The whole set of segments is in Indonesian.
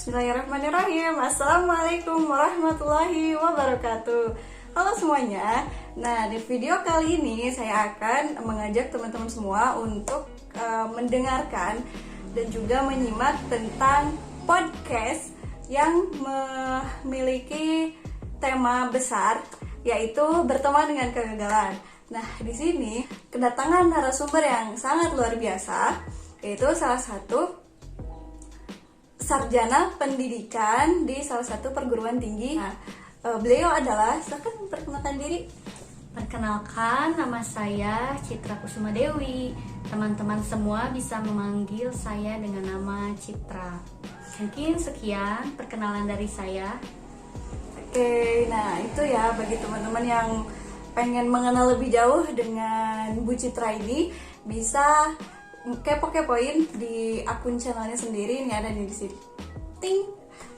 Bismillahirrahmanirrahim. Assalamualaikum warahmatullahi wabarakatuh. Halo semuanya. Nah, di video kali ini saya akan mengajak teman-teman semua untuk mendengarkan dan juga menyimak tentang podcast yang memiliki tema besar, yaitu berteman dengan kegagalan. Nah, di sini kedatangan narasumber yang sangat luar biasa, yaitu salah satu sarjana pendidikan di salah satu perguruan tinggi. Nah, beliau adalah, silakan memperkenalkan diri. Perkenalkan, nama saya Citra Kusuma Dewi. Teman-teman semua bisa memanggil saya dengan nama Citra. Mungkin sekian perkenalan dari saya. Oke, nah itu ya bagi teman-teman yang pengen mengenal lebih jauh dengan Bu Citra ini, bisa kepo-kepoin di akun channelnya sendiri, ini ada di sini. Ting.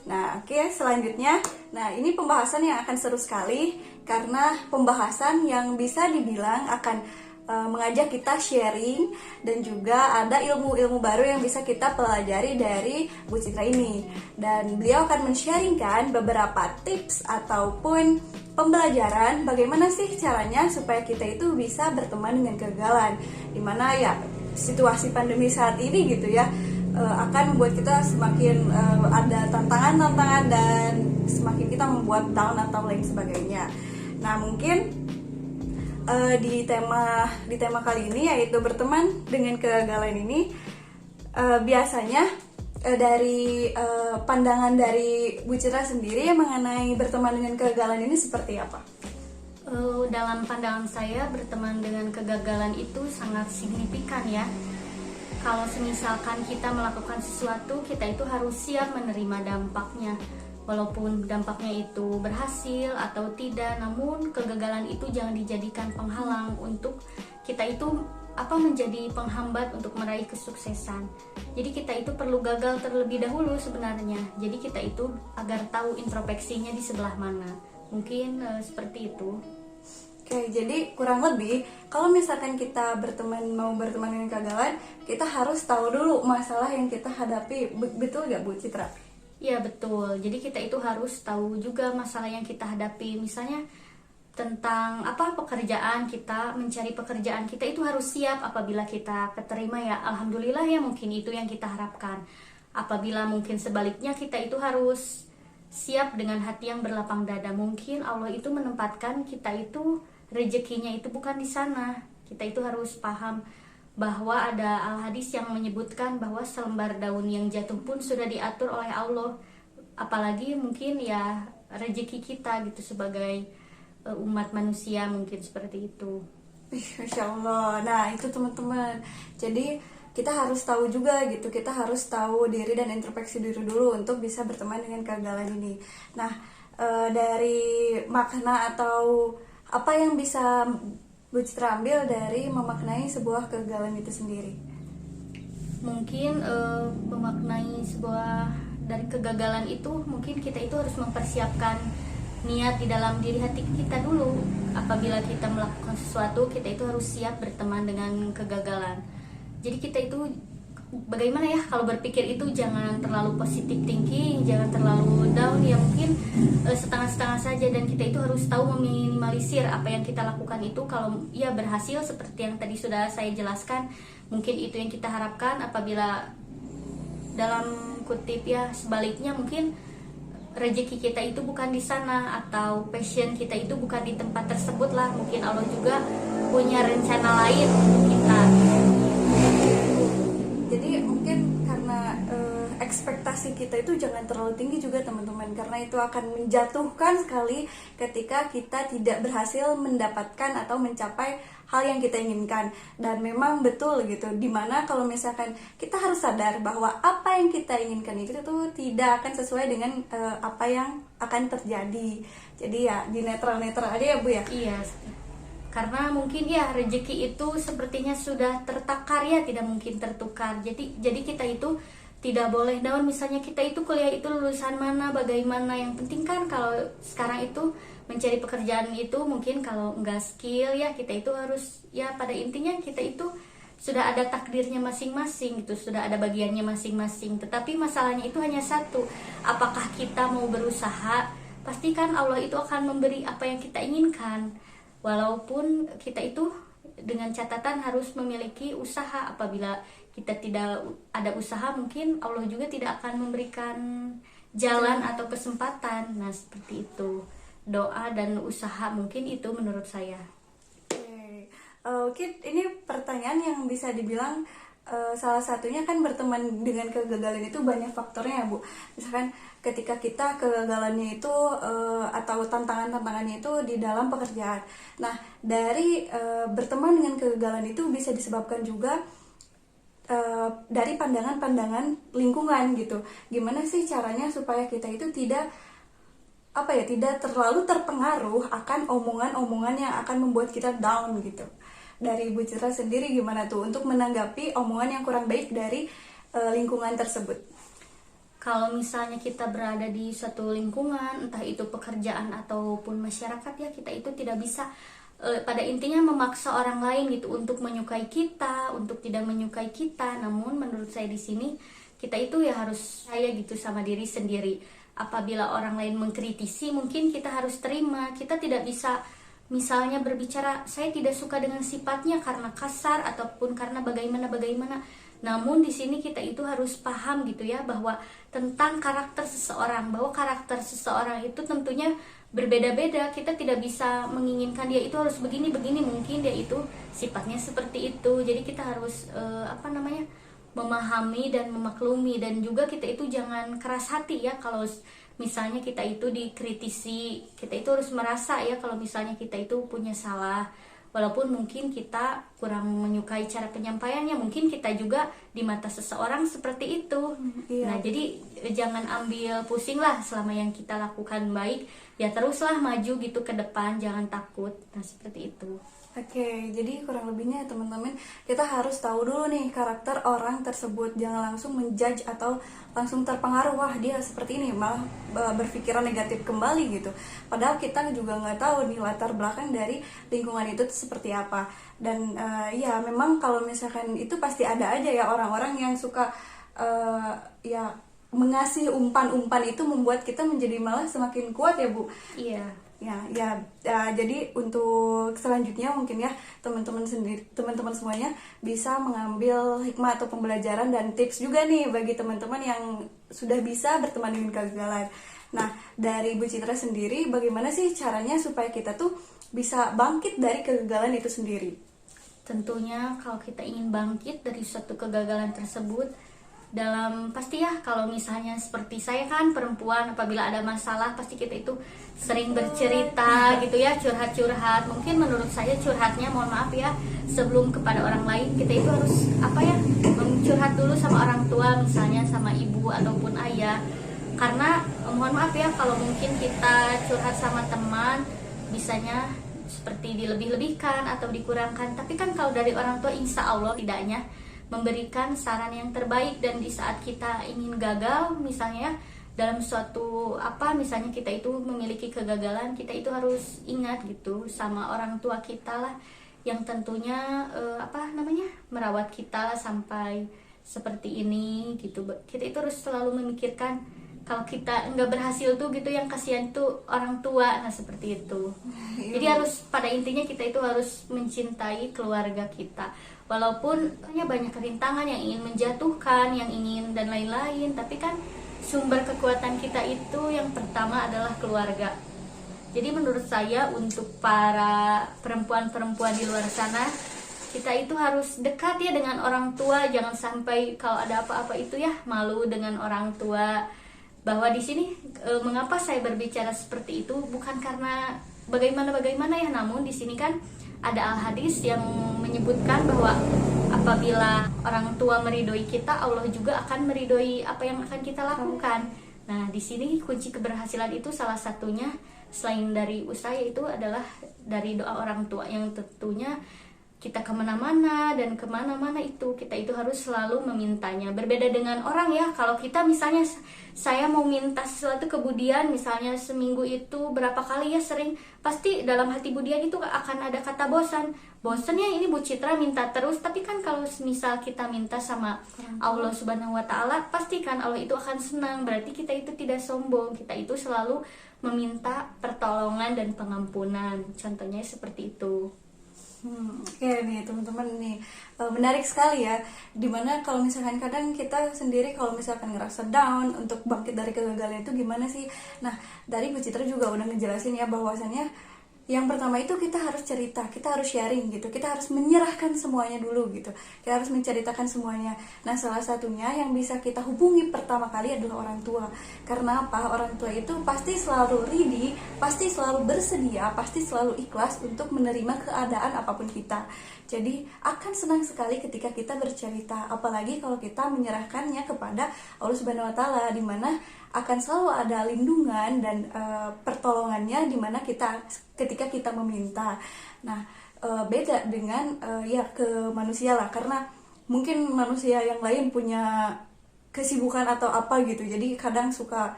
Nah, oke, selanjutnya, nah ini pembahasan yang akan seru sekali karena pembahasan yang bisa dibilang akan mengajak kita sharing dan juga ada ilmu-ilmu baru yang bisa kita pelajari dari Bu Citra ini. Dan beliau akan men-sharingkan beberapa tips ataupun pembelajaran bagaimana sih caranya supaya kita itu bisa berteman dengan kegagalan. Dimana ya situasi pandemi saat ini gitu ya akan membuat kita semakin ada tantangan-tantangan dan semakin kita membuat down atau lain sebagainya. Nah, mungkin di tema kali ini, yaitu berteman dengan kegagalan ini, biasanya dari pandangan dari Bu Citra sendiri mengenai berteman dengan kegagalan ini seperti apa? Dalam pandangan saya, berteman dengan kegagalan itu sangat signifikan ya. Kalau misalkan kita melakukan sesuatu, kita itu harus siap menerima dampaknya. Walaupun dampaknya itu berhasil atau tidak, namun kegagalan itu jangan dijadikan penghalang untuk kita itu menjadi penghambat untuk meraih kesuksesan. Jadi kita itu perlu gagal terlebih dahulu sebenarnya. Jadi kita itu agar tahu introspeksinya di sebelah mana. Mungkin seperti itu. Oke, jadi kurang lebih kalau misalkan kita mau berteman dengan kegagalan, kita harus tahu dulu masalah yang kita hadapi. Betul gak Bu Citra? Ya betul, jadi kita itu harus tahu juga masalah yang kita hadapi. Misalnya tentang pekerjaan kita, mencari pekerjaan, kita itu harus siap apabila kita keterima ya alhamdulillah ya, mungkin itu yang kita harapkan. Apabila mungkin sebaliknya, kita itu harus siap dengan hati yang berlapang dada. Mungkin Allah itu menempatkan kita itu, rezekinya itu bukan di sana. Kita itu harus paham bahwa ada al-hadis yang menyebutkan bahwa selembar daun yang jatuh pun sudah diatur oleh Allah. Apalagi mungkin ya rezeki kita gitu sebagai umat manusia, mungkin seperti itu. Masya Allah. Nah itu teman-teman, jadi kita harus tahu juga gitu, kita harus tahu diri dan introspeksi diri dulu untuk bisa berteman dengan kegagalan ini. Nah dari makna atau apa yang bisa Bu Citra ambil dari memaknai sebuah kegagalan itu sendiri? Mungkin memaknai sebuah dari kegagalan itu, mungkin kita itu harus mempersiapkan niat di dalam diri hati kita dulu. Apabila kita melakukan sesuatu, kita itu harus siap berteman dengan kegagalan. Jadi kita itu bagaimana ya, kalau berpikir itu jangan terlalu positive thinking, jangan terlalu down ya, mungkin setengah-setengah saja. Dan kita itu harus tahu meminimalisir apa yang kita lakukan itu. Kalau ya berhasil seperti yang tadi sudah saya jelaskan, mungkin itu yang kita harapkan. Apabila dalam kutip ya sebaliknya, mungkin rezeki kita itu bukan di sana, atau passion kita itu bukan di tempat tersebut lah. Mungkin Allah juga punya rencana lain untuk kita. Jadi mungkin karena ekspektasi kita itu jangan terlalu tinggi juga teman-teman, karena itu akan menjatuhkan sekali ketika kita tidak berhasil mendapatkan atau mencapai hal yang kita inginkan. Dan memang betul gitu, dimana kalau misalkan kita harus sadar bahwa apa yang kita inginkan itu tuh tidak akan sesuai dengan apa yang akan terjadi. Jadi ya di netral-netral aja ya Bu ya. Iya, karena mungkin ya rezeki itu sepertinya sudah tertakar ya, tidak mungkin tertukar. Jadi kita itu tidak boleh down. Misalnya kita itu kuliah itu lulusan mana, bagaimana, yang penting kan kalau sekarang itu mencari pekerjaan itu, mungkin kalau enggak skill ya, kita itu harus ya pada intinya kita itu sudah ada takdirnya masing-masing gitu, sudah ada bagiannya masing-masing. Tetapi masalahnya itu hanya satu, apakah kita mau berusaha? Pastikan Allah itu akan memberi apa yang kita inginkan. Walaupun kita itu dengan catatan harus memiliki usaha. Apabila kita tidak ada usaha, mungkin Allah juga tidak akan memberikan jalan atau kesempatan. Nah, seperti itu. Doa dan usaha mungkin itu menurut saya. Oke, ini pertanyaan yang bisa dibilang salah satunya kan berteman dengan kegagalan itu banyak faktornya ya Bu. Misalkan ketika kita kegagalannya itu atau tantangan-tantangannya itu di dalam pekerjaan. Nah, dari berteman dengan kegagalan itu bisa disebabkan juga dari pandangan-pandangan lingkungan gitu. Gimana sih caranya supaya kita itu tidak terlalu terpengaruh akan omongan-omongan yang akan membuat kita down gitu. Dari Bu Citra sendiri gimana tuh untuk menanggapi omongan yang kurang baik dari lingkungan tersebut? Kalau misalnya kita berada di suatu lingkungan, entah itu pekerjaan ataupun masyarakat ya, kita itu tidak bisa pada intinya memaksa orang lain gitu untuk menyukai kita, untuk tidak menyukai kita. Namun menurut saya di sini kita itu ya harus saya gitu sama diri sendiri. Apabila orang lain mengkritisi, mungkin kita harus terima. Kita tidak bisa misalnya berbicara, saya tidak suka dengan sifatnya karena kasar ataupun karena bagaimana. Namun di sini kita itu harus paham gitu ya, bahwa tentang karakter seseorang, bahwa karakter seseorang itu tentunya berbeda-beda. Kita tidak bisa menginginkan dia itu harus begini, mungkin dia itu sifatnya seperti itu. Jadi kita harus memahami dan memaklumi, dan juga kita itu jangan keras hati ya kalau misalnya kita itu dikritisi. Kita itu harus merasa ya kalau misalnya kita itu punya salah, walaupun mungkin kita kurang menyukai cara penyampaiannya, mungkin kita juga di mata seseorang seperti itu. Nah, jadi jangan ambil pusing lah, selama yang kita lakukan baik ya teruslah maju gitu ke depan, jangan takut. Nah, seperti itu. Oke, jadi kurang lebihnya teman-teman, kita harus tahu dulu nih karakter orang tersebut. Jangan langsung menjudge atau langsung terpengaruh, wah dia seperti ini, malah berpikiran negatif kembali gitu. Padahal kita juga nggak tahu nih latar belakang dari lingkungan itu seperti apa. Dan ya memang kalau misalkan itu pasti ada aja ya orang-orang yang suka ya mengasih umpan-umpan itu membuat kita menjadi malah semakin kuat ya Bu. Iya. Ya, jadi untuk selanjutnya mungkin ya teman-teman semuanya bisa mengambil hikmah atau pembelajaran dan tips juga nih bagi teman-teman yang sudah bisa berteman dengan kegagalan. Nah, dari Bu Citra sendiri, bagaimana sih caranya supaya kita tuh bisa bangkit dari kegagalan itu sendiri? Tentunya kalau kita ingin bangkit dari suatu kegagalan tersebut, pasti ya kalau misalnya seperti saya kan perempuan, apabila ada masalah pasti kita itu sering bercerita gitu ya, curhat-curhat. Mungkin menurut saya curhatnya, mohon maaf ya, sebelum kepada orang lain kita itu harus curhat dulu sama orang tua, misalnya sama ibu ataupun ayah. Karena mohon maaf ya, kalau mungkin kita curhat sama teman bisanya seperti dilebih-lebihkan atau dikurangkan. Tapi kan kalau dari orang tua, insya Allah tidaknya memberikan saran yang terbaik. Dan di saat kita ingin gagal misalnya dalam suatu misalnya kita itu memiliki kegagalan, kita itu harus ingat gitu sama orang tua kita lah, yang tentunya merawat kita lah sampai seperti ini gitu. Kita itu harus selalu memikirkan kalau kita nggak berhasil tuh gitu, yang kasihan tuh orang tua. Nah, seperti itu. Jadi harus pada intinya kita itu harus mencintai keluarga kita. Walaupun banyak rintangan yang ingin menjatuhkan, yang ingin dan lain-lain, tapi kan sumber kekuatan kita itu yang pertama adalah keluarga. Jadi menurut saya untuk para perempuan-perempuan di luar sana, kita itu harus dekat ya dengan orang tua. Jangan sampai kalau ada apa-apa itu ya malu dengan orang tua. Bahwa di sini mengapa saya berbicara seperti itu, bukan karena bagaimana ya, namun di sini kan ada al-hadis yang menyebutkan bahwa apabila orang tua meridhoi kita, Allah juga akan meridhoi apa yang akan kita lakukan. Nah, di sini kunci keberhasilan itu salah satunya selain dari usaha itu adalah dari doa orang tua, yang tentunya kita kemana-mana, dan kemana-mana itu kita itu harus selalu memintanya. Berbeda dengan orang ya, kalau kita misalnya saya mau minta sesuatu ke Budian, misalnya seminggu itu berapa kali ya sering, pasti dalam hati Budian itu akan ada kata bosan. Bosan ya ini Bu Citra minta terus. Tapi kan kalau misal kita minta sama Allah Subhanahu wa Ta'ala, pasti kan Allah itu akan senang. Berarti kita itu tidak sombong, kita itu selalu meminta pertolongan dan pengampunan. Contohnya seperti itu. Oke nih teman-teman nih, menarik sekali ya. Dimana kalau misalkan kadang kita sendiri kalau misalkan ngerasa down untuk bangkit dari kegagalan itu gimana sih? Nah dari Bu Citra juga udah ngejelasin ya bahwasannya yang pertama itu kita harus cerita, kita harus sharing gitu, kita harus menyerahkan semuanya dulu gitu, kita harus menceritakan semuanya. Nah salah satunya yang bisa kita hubungi pertama kali adalah orang tua. Karena apa? Orang tua itu pasti selalu ready, pasti selalu bersedia, pasti selalu ikhlas untuk menerima keadaan apapun kita. Jadi akan senang sekali ketika kita bercerita, apalagi kalau kita menyerahkannya kepada Allah Subhanahu wa Ta'ala, di mana akan selalu ada lindungan dan pertolongannya di mana ketika kita meminta. Nah, beda dengan ya ke manusia lah, karena mungkin manusia yang lain punya kesibukan atau apa gitu. Jadi kadang suka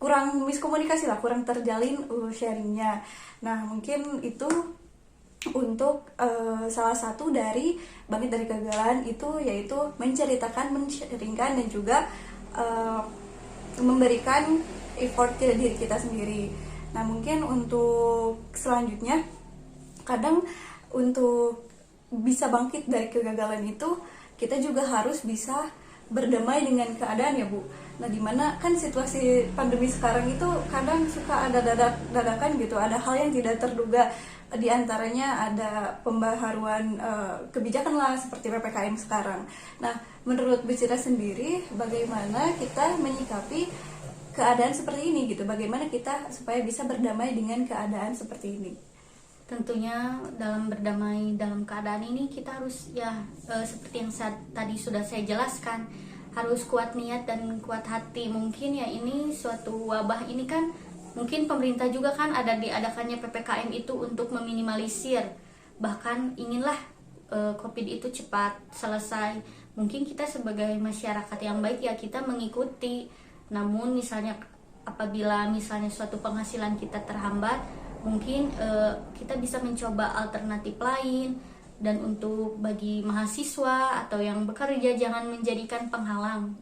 kurang miskomunikasi lah, kurang terjalin sharingnya. Nah, mungkin itu untuk salah satu dari bangkit dari kegagalan itu, yaitu menceritakan, men-sharingkan dan juga memberikan effort ke diri kita sendiri. Nah mungkin untuk selanjutnya, kadang untuk bisa bangkit dari kegagalan itu kita juga harus bisa berdamai dengan keadaan ya Bu. Nah dimana kan situasi pandemi sekarang itu kadang suka ada dadakan gitu, ada hal yang tidak terduga. Di antaranya ada pembaharuan kebijakan lah seperti PPKM sekarang. Nah menurut Bu Citra sendiri, bagaimana kita menyikapi keadaan seperti ini gitu? Bagaimana kita supaya bisa berdamai dengan keadaan seperti ini? Tentunya dalam berdamai dalam keadaan ini kita harus ya seperti yang tadi sudah saya jelaskan, harus kuat niat dan kuat hati. Mungkin ya ini suatu wabah ini kan, mungkin pemerintah juga kan ada diadakannya PPKM itu untuk meminimalisir, bahkan inginlah COVID itu cepat selesai. Mungkin kita sebagai masyarakat yang baik ya kita mengikuti. Namun misalnya apabila misalnya suatu penghasilan kita terhambat, mungkin kita bisa mencoba alternatif lain. Dan untuk bagi mahasiswa atau yang bekerja, jangan menjadikan penghalang.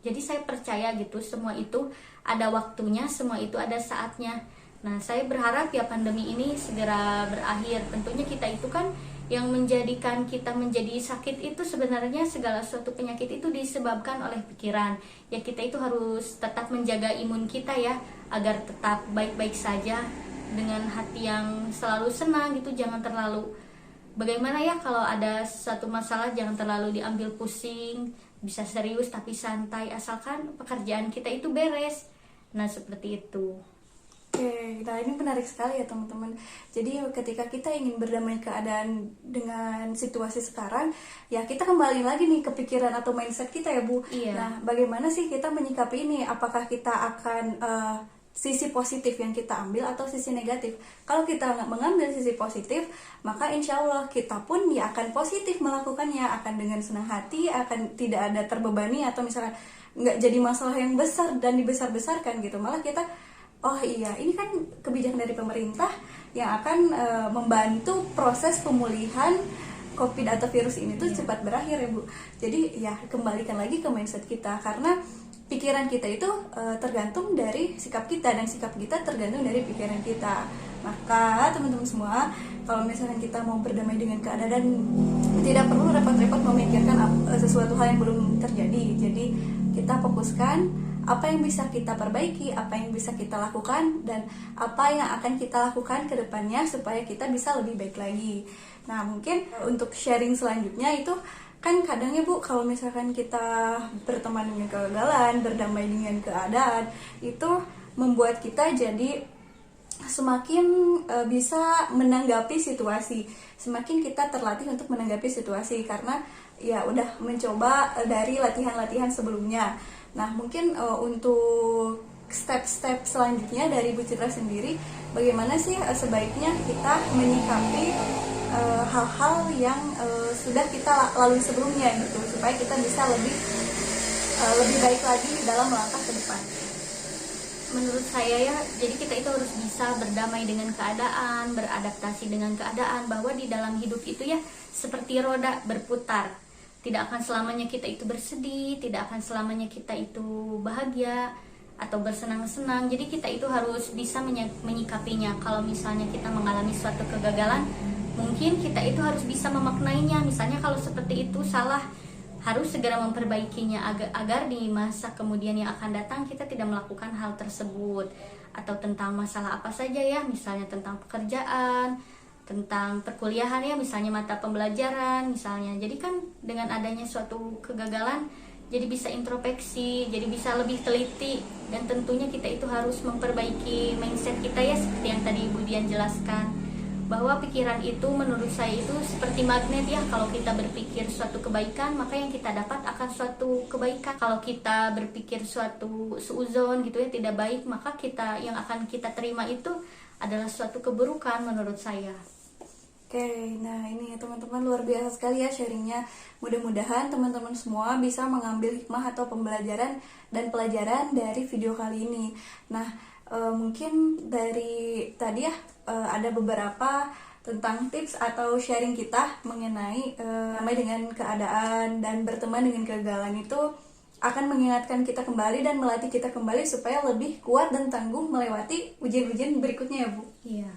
Jadi saya percaya gitu, semua itu ada waktunya, semua itu ada saatnya. Nah saya berharap ya pandemi ini segera berakhir. Tentunya kita itu kan yang menjadikan kita menjadi sakit itu sebenarnya segala suatu penyakit itu disebabkan oleh pikiran. Ya kita itu harus tetap menjaga imun kita ya, agar tetap baik-baik saja dengan hati yang selalu senang gitu. Jangan terlalu, bagaimana ya kalau ada satu masalah jangan terlalu diambil pusing, bisa serius tapi santai, asalkan pekerjaan kita itu beres. Nah seperti itu. Oke, nah ini menarik sekali ya teman-teman. Jadi ketika kita ingin berdamai keadaan dengan situasi sekarang, ya kita kembali lagi nih ke pikiran atau mindset kita ya Bu. Iya. Nah bagaimana sih kita menyikapi ini? Apakah kita akan sisi positif yang kita ambil atau sisi negatif? Kalau kita nggak mengambil sisi positif, maka insya Allah kita pun ya akan positif melakukannya, akan dengan senang hati, akan tidak ada terbebani atau misalnya nggak jadi masalah yang besar dan dibesar-besarkan gitu. Malah kita, oh iya, ini kan kebijakan dari pemerintah yang akan membantu proses pemulihan COVID atau virus ini tuh cepat berakhir ya Bu. Jadi ya kembalikan lagi ke mindset kita, karena pikiran kita itu tergantung dari sikap kita, dan sikap kita tergantung dari pikiran kita. Maka teman-teman semua, kalau misalnya kita mau berdamai dengan keadaan, tidak perlu repot-repot memikirkan sesuatu hal yang belum terjadi. Jadi kita fokuskan apa yang bisa kita perbaiki, apa yang bisa kita lakukan, dan apa yang akan kita lakukan ke depannya supaya kita bisa lebih baik lagi. Nah mungkin untuk sharing selanjutnya itu kan kadang ya Bu, kalau misalkan kita berteman dengan kegagalan, berdamai dengan keadaan, itu membuat kita jadi semakin bisa menanggapi situasi, semakin kita terlatih untuk menanggapi situasi karena ya udah mencoba dari latihan-latihan sebelumnya. Nah mungkin untuk step-step selanjutnya dari Bu Citra sendiri, bagaimana sih sebaiknya kita menyikapi hal-hal yang sudah kita lalui sebelumnya gitu, supaya kita bisa lebih baik lagi dalam melangkah ke depan. Menurut saya ya, jadi kita itu harus bisa berdamai dengan keadaan, beradaptasi dengan keadaan, bahwa di dalam hidup itu ya seperti roda berputar. Tidak akan selamanya kita itu bersedih, tidak akan selamanya kita itu bahagia atau bersenang-senang. Jadi kita itu harus bisa menyikapinya. Kalau misalnya kita mengalami suatu kegagalan, mungkin kita itu harus bisa memaknainya. Misalnya kalau seperti itu salah, harus segera memperbaikinya agar di masa kemudian yang akan datang kita tidak melakukan hal tersebut. Atau tentang masalah apa saja ya, misalnya tentang pekerjaan, tentang perkuliahan ya, misalnya mata pembelajaran misalnya. Jadi kan dengan adanya suatu kegagalan, jadi bisa introspeksi, jadi bisa lebih teliti, dan tentunya kita itu harus memperbaiki mindset kita ya, seperti yang tadi Ibu Dian jelaskan, bahwa pikiran itu menurut saya itu seperti magnet ya. Kalau kita berpikir suatu kebaikan, maka yang kita dapat akan suatu kebaikan. Kalau kita berpikir suatu suuzon gitu ya, tidak baik, maka yang akan kita terima itu adalah suatu keburukan menurut saya. Oke, nah ini teman-teman luar biasa sekali ya sharingnya. Mudah-mudahan teman-teman semua bisa mengambil hikmah atau pembelajaran dan pelajaran dari video kali ini. Nah, mungkin dari tadi ya ada beberapa tentang tips atau sharing kita mengenai dengan keadaan dan berteman dengan kegagalan itu akan mengingatkan kita kembali dan melatih kita kembali supaya lebih kuat dan tangguh melewati ujian-ujian berikutnya ya Bu. Iya.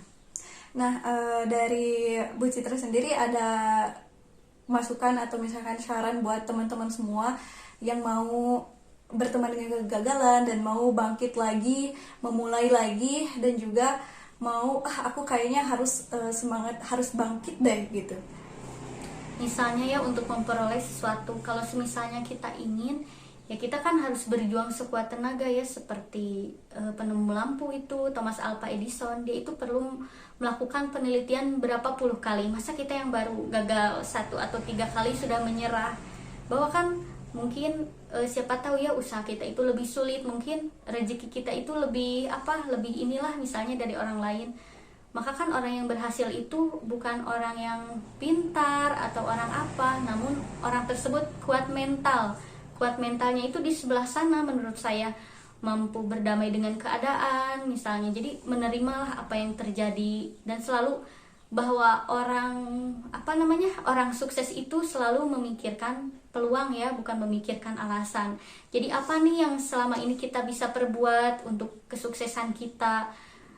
Nah, dari Bu Citra sendiri ada masukan atau misalkan saran buat teman-teman semua yang mau berteman dengan kegagalan dan mau bangkit lagi, memulai lagi, dan juga mau aku kayaknya harus semangat, harus bangkit deh gitu. Misalnya ya, untuk memperoleh sesuatu, kalau misalnya kita ingin, ya kita kan harus berjuang sekuat tenaga ya, seperti penemu lampu itu Thomas Alva Edison, dia itu perlu melakukan penelitian berapa puluh kali. Masa kita yang baru gagal 1 atau 3 kali sudah menyerah? Bahwa kan mungkin siapa tahu ya usaha kita itu lebih sulit, mungkin rezeki kita itu lebih inilah misalnya dari orang lain. Maka kan orang yang berhasil itu bukan orang yang pintar atau orang apa, namun orang tersebut kuat mental. Kuat mentalnya itu di sebelah sana menurut saya, mampu berdamai dengan keadaan misalnya. Jadi menerimalah apa yang terjadi, dan selalu bahwa orang sukses itu selalu memikirkan peluang ya, bukan memikirkan alasan. Jadi apa nih yang selama ini kita bisa perbuat untuk kesuksesan kita,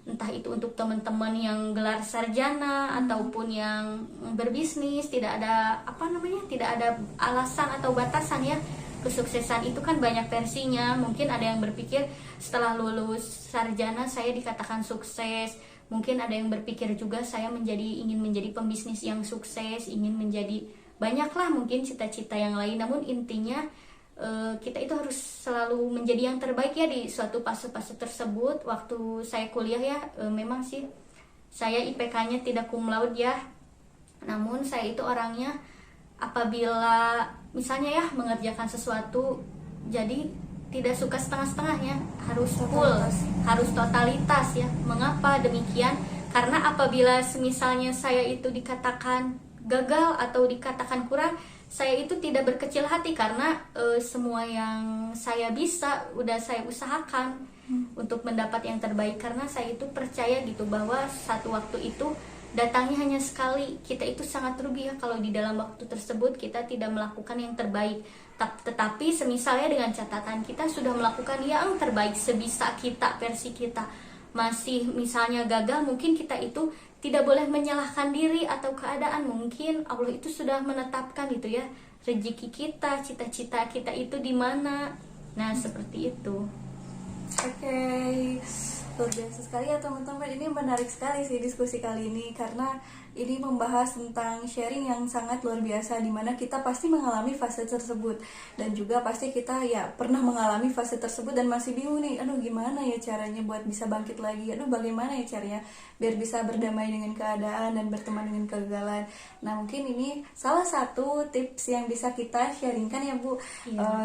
entah itu untuk teman-teman yang gelar sarjana ataupun yang berbisnis, tidak ada alasan atau batasan ya. Kesuksesan itu kan banyak versinya. Mungkin ada yang berpikir setelah lulus sarjana saya dikatakan sukses. Mungkin ada yang berpikir juga saya ingin menjadi pembisnis yang sukses, ingin menjadi banyaklah mungkin cita-cita yang lain. Namun intinya kita itu harus selalu menjadi yang terbaik ya di suatu fase-fase tersebut. Waktu saya kuliah ya, memang sih saya IPK-nya tidak cum laude ya. Namun saya itu orangnya apabila misalnya ya mengerjakan sesuatu, jadi tidak suka setengah-setengahnya, harus full, harus totalitas ya. Mengapa demikian? Karena apabila misalnya saya itu dikatakan gagal atau dikatakan kurang, saya itu tidak berkecil hati, karena semua yang saya bisa udah saya usahakan untuk mendapat yang terbaik. Karena saya itu percaya gitu bahwa satu waktu itu datangnya hanya sekali. Kita itu sangat rugi ya kalau di dalam waktu tersebut kita tidak melakukan yang terbaik. Tetapi semisalnya dengan catatan kita sudah melakukan yang terbaik sebisa kita, versi kita, masih misalnya gagal, mungkin kita itu tidak boleh menyalahkan diri atau keadaan. Mungkin Allah itu sudah menetapkan gitu ya, rezeki kita, cita-cita kita itu di mana. Nah, seperti itu. Oke, luar biasa sekali ya teman-teman. Ini menarik sekali sih diskusi kali ini, karena ini membahas tentang sharing yang sangat luar biasa, dimana kita pasti mengalami fase tersebut, dan juga pasti kita ya pernah mengalami fase tersebut dan masih bingung nih, aduh gimana ya caranya buat bisa bangkit lagi, aduh bagaimana ya caranya biar bisa berdamai dengan keadaan dan berteman dengan kegagalan. Nah, mungkin ini salah satu tips yang bisa kita sharingkan ya Bu.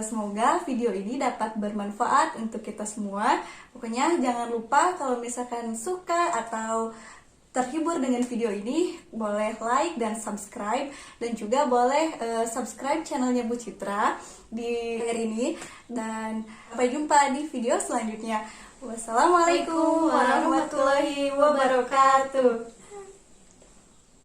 Semoga video ini dapat bermanfaat untuk kita semua. Pokoknya jangan lupa kalau misalkan suka atau terhibur dengan video ini, boleh like dan subscribe, dan juga boleh subscribe channelnya Bu Citra di hari ini. Dan sampai jumpa di video selanjutnya. Wassalamualaikum warahmatullahi wabarakatuh.